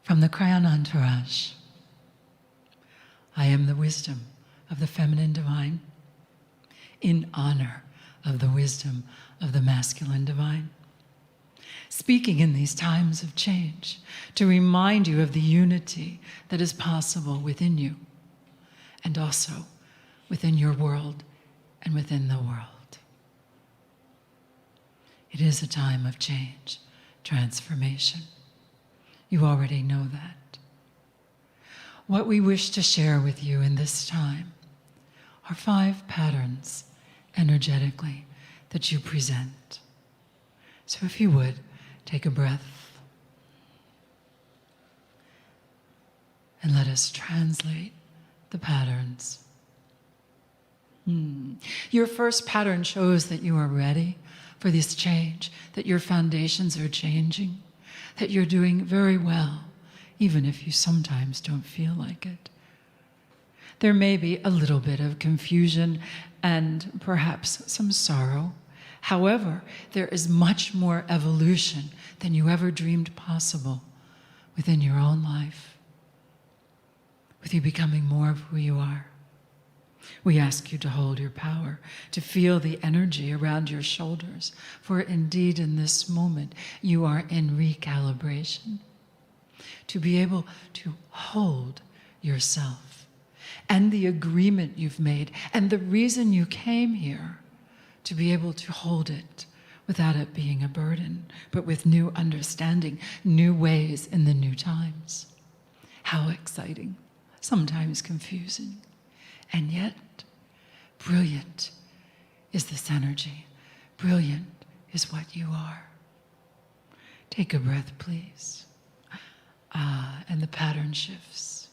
From the Kryon entourage, I am the wisdom of the feminine divine in honor of the wisdom of the masculine divine. Speaking in these times of change to remind you of the unity that is possible within you and also within your world and within the world. It is a time of change, transformation. You already know that. What we wish to share with you in this time are 5 patterns energetically that you present. So if you would, take a breath and let us translate the patterns. Your first pattern shows that you are ready for this change, that your foundations are changing, that you're doing very well, even if you sometimes don't feel like it. There may be a little bit of confusion and perhaps some sorrow. However, there is much more evolution than you ever dreamed possible within your own life, with you becoming more of who you are. We ask you to hold your power, to feel the energy around your shoulders, for indeed in this moment you are in recalibration. To be able to hold yourself and the agreement you've made and the reason you came here, to be able to hold it without it being a burden, but with new understanding, new ways in the new times. How exciting, sometimes confusing, and yet brilliant is this energy. Brilliant is what you are. Take a breath, please. And the pattern shifts.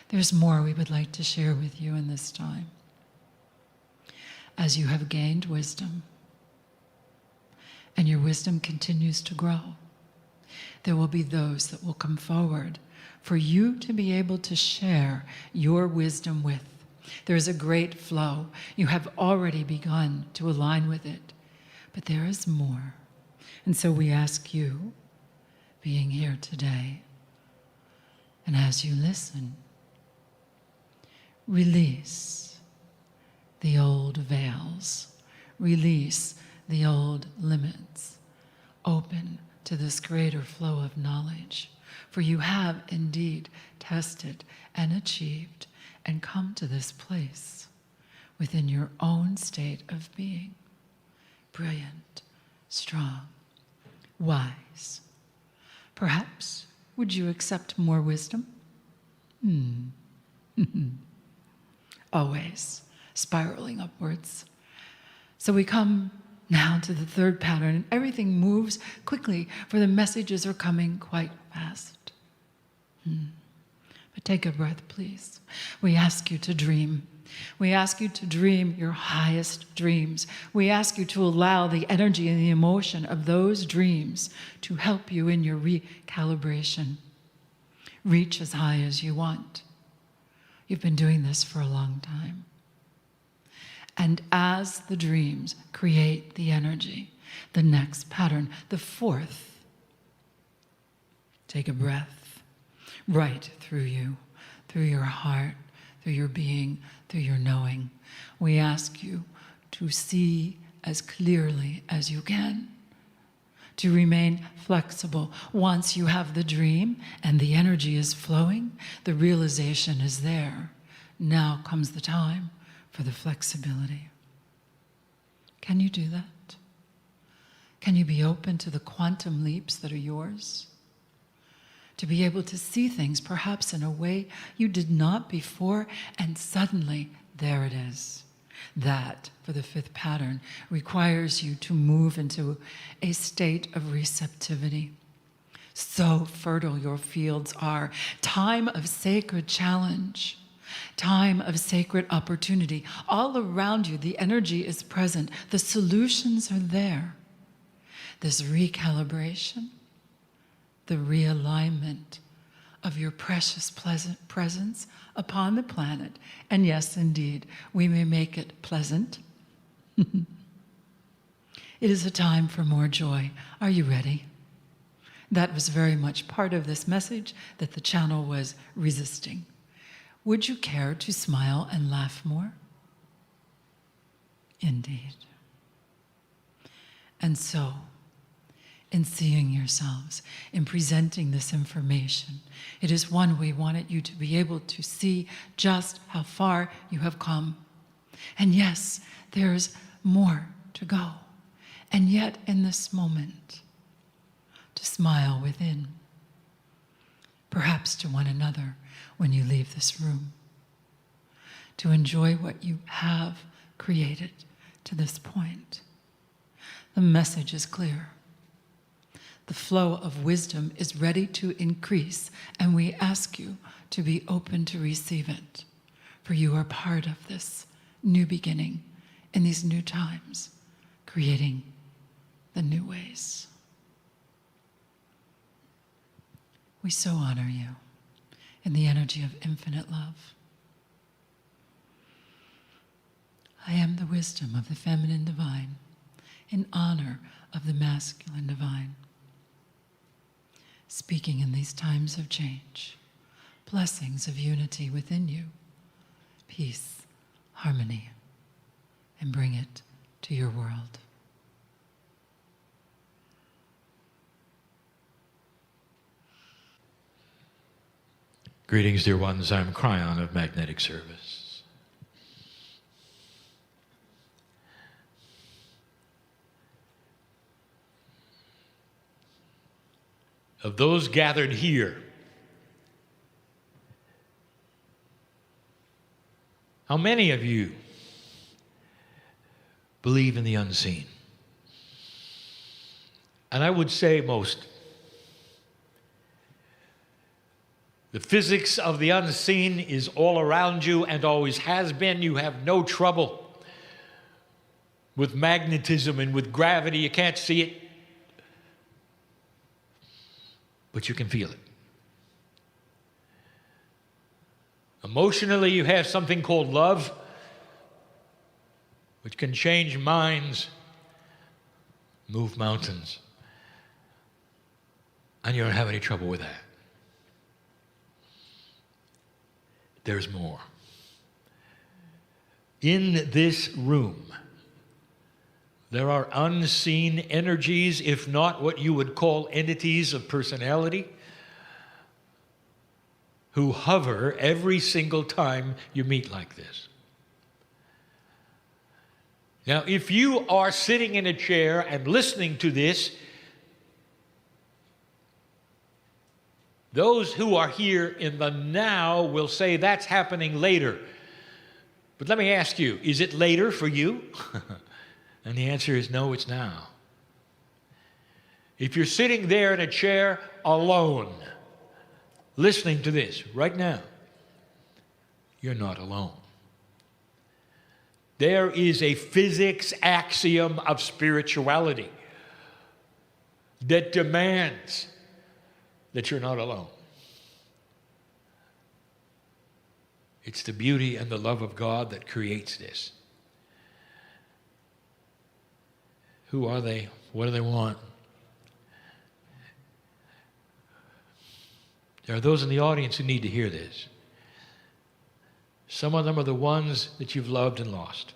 There's more we would like to share with you in this time. As you have gained wisdom, and your wisdom continues to grow, there will be those that will come forward for you to be able to share your wisdom with. There is a great flow. You have already begun to align with it, but there is more. And so we ask you, being here today, and as you listen, release the old veils, release the old limits, open to this greater flow of knowledge, for you have indeed tested and achieved and come to this place within your own state of being, brilliant, strong, wise. Perhaps, would you accept more wisdom? Always spiraling upwards. So we come now to the third pattern, and everything moves quickly, for the messages are coming quite fast. But take a breath, please. We ask you to dream. We ask you to dream your highest dreams. We ask you to allow the energy and the emotion of those dreams to help you in your recalibration. Reach as high as you want. You've been doing this for a long time. And as the dreams create the energy, the next pattern, the fourth, take a breath right through you, through your heart, through your being, through your knowing. We ask you to see as clearly as you can, to remain flexible. Once you have the dream and the energy is flowing, the realization is there. Now comes the time for the flexibility. Can you do that? Can you be open to the quantum leaps that are yours? To be able to see things perhaps in a way you did not before, and suddenly there it is. That, for the fifth pattern, requires you to move into a state of receptivity. So fertile your fields are. Time of sacred challenge. Time of sacred opportunity. All around you, the energy is present. The solutions are there. This recalibration, the realignment of your precious, pleasant presence upon the planet. And yes, indeed, we may make it pleasant. It is a time for more joy. Are you ready? That was very much part of this message that the channel was resisting. Would you care to smile and laugh more? Indeed. And so, in seeing yourselves, in presenting this information, it is one we wanted you to be able to see just how far you have come. And yes, there's more to go. And yet, in this moment, to smile within, perhaps to one another when you leave this room, to enjoy what you have created to this point. The message is clear. The flow of wisdom is ready to increase, and we ask you to be open to receive it, for you are part of this new beginning in these new times, creating the new ways. We so honor you in the energy of infinite love. I am the wisdom of the feminine divine in honor of the masculine divine. Speaking in these times of change, blessings of unity within you, peace, harmony, and bring it to your world. Greetings, dear ones. I'm Kryon of Magnetic Service. Of those gathered here, how many of you believe in the unseen? And I would say most. The physics of the unseen is all around you and always has been. You have no trouble with magnetism and with gravity. You can't see it, but you can feel it. Emotionally, you have something called love, which can change minds, move mountains, and you don't have any trouble with that. There's more. In this room, there are unseen energies, if not what you would call entities of personality, who hover every single time you meet like this. Now, if you are sitting in a chair and listening to this, those who are here in the now will say that's happening later. But let me ask you, is it later for you? And the answer is no, it's now. If you're sitting there in a chair alone, listening to this right now, you're not alone. There is a physics axiom of spirituality that demands that you're not alone. It's the beauty and the love of God that creates this. Who are they? What do they want? There are those in the audience who need to hear this. Some of them are the ones that you've loved and lost.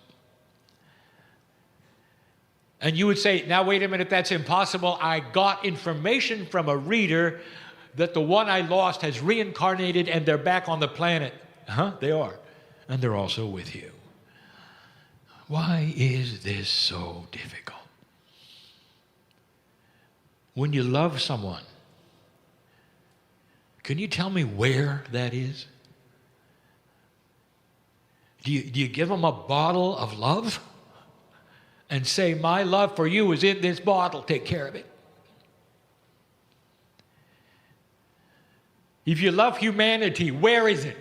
And you would say, now wait a minute, that's impossible. I got information from a reader that the one I lost has reincarnated and they're back on the planet. They are. And they're also with you. Why is this so difficult? When you love someone, can you tell me where that is? Do you give them a bottle of love and say, my love for you is in this bottle, take care of it? If you love humanity, where is it?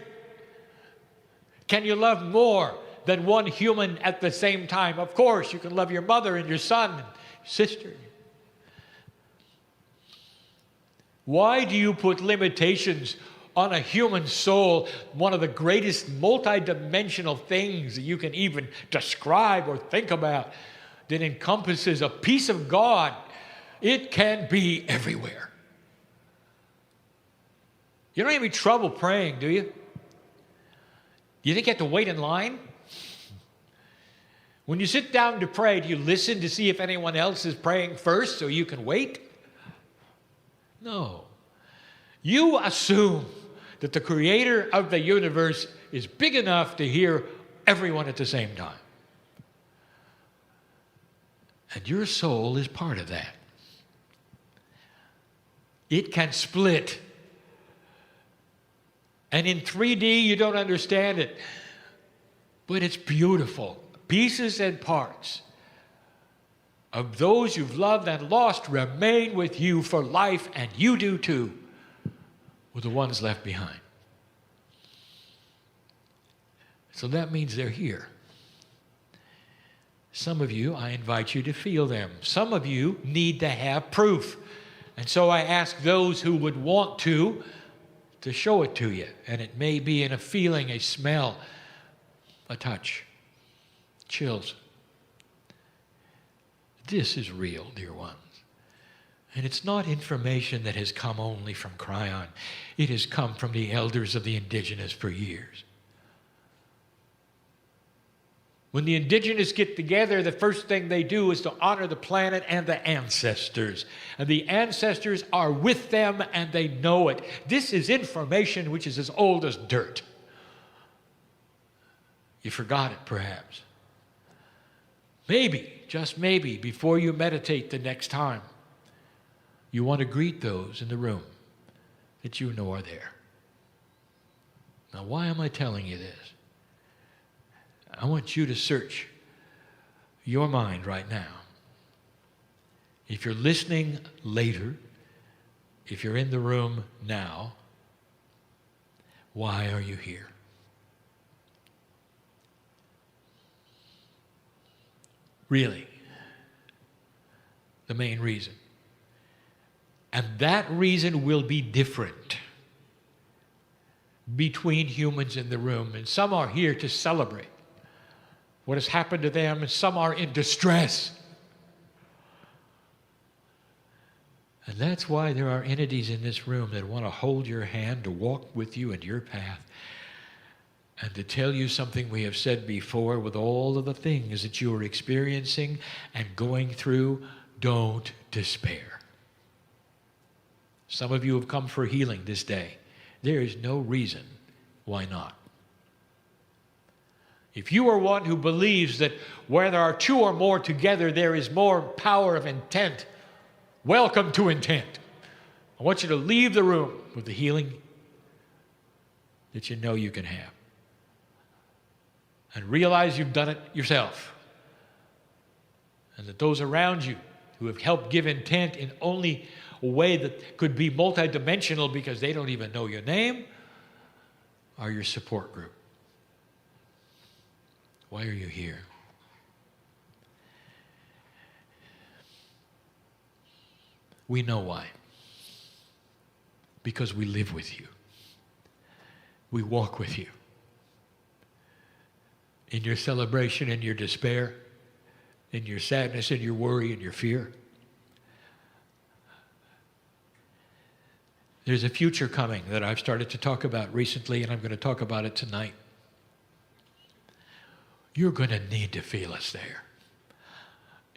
Can you love more than one human at the same time? Of course, you can love your mother and your son and your sister. Why do you put limitations on a human soul, one of the greatest multidimensional things that you can even describe or think about, that encompasses a piece of God? It can be everywhere. You don't have any trouble praying, do you? Do you think you have to wait in line? When you sit down to pray, do you listen to see if anyone else is praying first so you can wait? No. You assume that the creator of the universe is big enough to hear everyone at the same time. And your soul is part of that. It can split. And in 3D, you don't understand it. But it's beautiful. Pieces and parts of those you've loved and lost remain with you for life, and you do too, with the ones left behind. So that means they're here. Some of you, I invite you to feel them. Some of you need to have proof. And so I ask those who would want to show it to you. And it may be in a feeling, a smell, a touch, chills. This is real, dear ones. And it's not information that has come only from Kryon. It has come from the elders of the indigenous for years. When the indigenous get together, the first thing they do is to honor the planet and the ancestors. And the ancestors are with them and they know it. This is information which is as old as dirt. You forgot it, perhaps. Maybe, just maybe, before you meditate the next time, you want to greet those in the room that you know are there. Now, why am I telling you this? I want you to search your mind right now. If you're listening later, if you're in the room now, why are you here? Really, the main reason. And that reason will be different between humans in the room. And some are here to celebrate what has happened to them, and some are in distress. And that's why there are entities in this room that want to hold your hand, to walk with you in your path, and to tell you something we have said before. With all of the things that you are experiencing and going through, don't despair. Some of you have come for healing this day. There is no reason why not. If you are one who believes that where there are two or more together, there is more power of intent, welcome to intent. I want you to leave the room with the healing that you know you can have. And realize you've done it yourself. And that those around you who have helped give intent in only a way that could be multidimensional because they don't even know your name are your support group. Why are you here? We know why. Because we live with you. We walk with you. In your celebration, in your despair, in your sadness, in your worry, in your fear. There's a future coming that I've started to talk about recently, and I'm going to talk about it tonight. You're going to need to feel us there.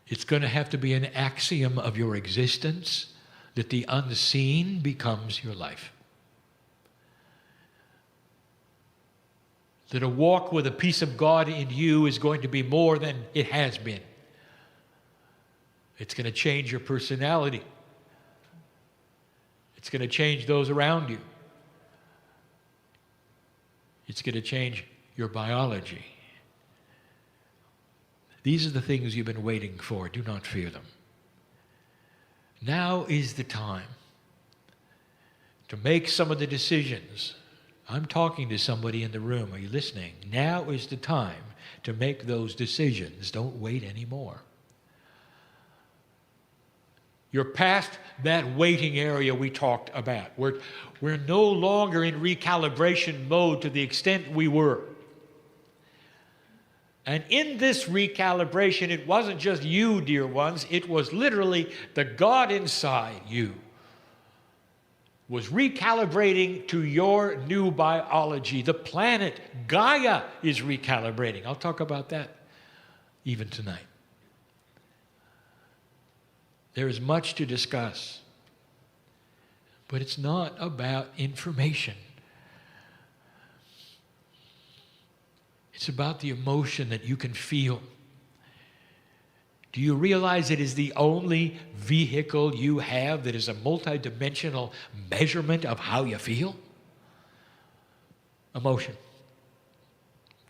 It's going to have to be an axiom of your existence that the unseen becomes your life. That a walk with a piece of God in you is going to be more than it has been. It's going to change your personality. It's going to change those around you. It's going to change your biology. These are the things you've been waiting for. Do not fear them. Now is the time to make some of the decisions. I'm talking to somebody in the room. Are you listening? Now is the time to make those decisions. Don't wait anymore. You're past that waiting area we talked about. We're no longer in recalibration mode to the extent we were. And in this recalibration, it wasn't just you, dear ones. It was literally the God inside you was recalibrating to your new biology. The planet Gaia is recalibrating. I'll talk about that even tonight. There is much to discuss, but it's not about information. It's about the emotion that you can feel. Do you realize it is the only vehicle you have that is a multidimensional measurement of how you feel? Emotion,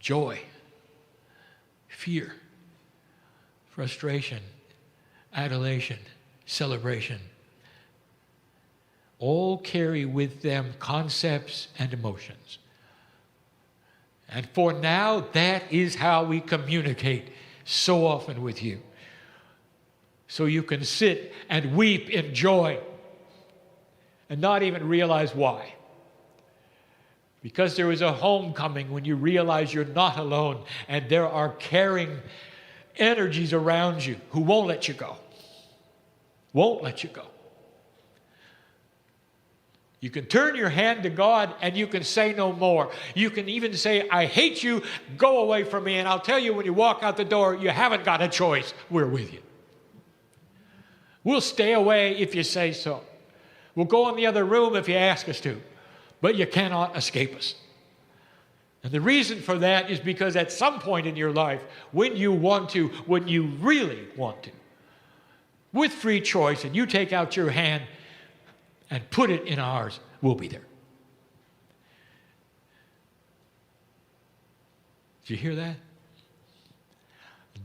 joy, fear, frustration, adulation, celebration. All carry with them concepts and emotions. And for now, that is how we communicate so often with you. So you can sit and weep in joy and not even realize why. Because there is a homecoming when you realize you're not alone and there are caring energies around you who won't let you go. Won't let you go. You can turn your hand to God and you can say no more. You can even say, I hate you, go away from me. And I'll tell you, when you walk out the door, you haven't got a choice. We're with you. We'll stay away if you say so. We'll go in the other room if you ask us to. But you cannot escape us. And the reason for that is because at some point in your life, when you want to, when you really want to, with free choice, and you take out your hand and put it in ours, we'll be there. Did you hear that?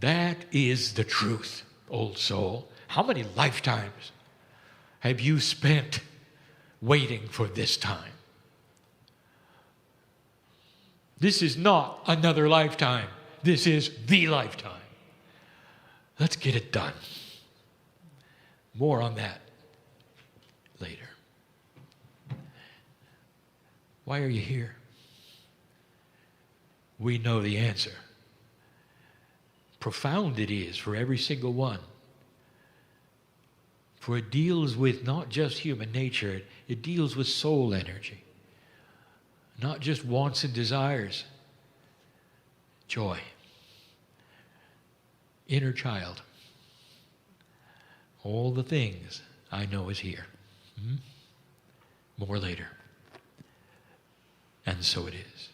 That is the truth, old soul. How many lifetimes have you spent waiting for this time? This is not another lifetime. This is the lifetime. Let's get it done. More on that later. Why are you here? We know the answer. Profound it is for every single one. For it deals with not just human nature, it deals with soul energy. Not just wants and desires. Joy. Inner child. All the things I know is here. More later. And so it is.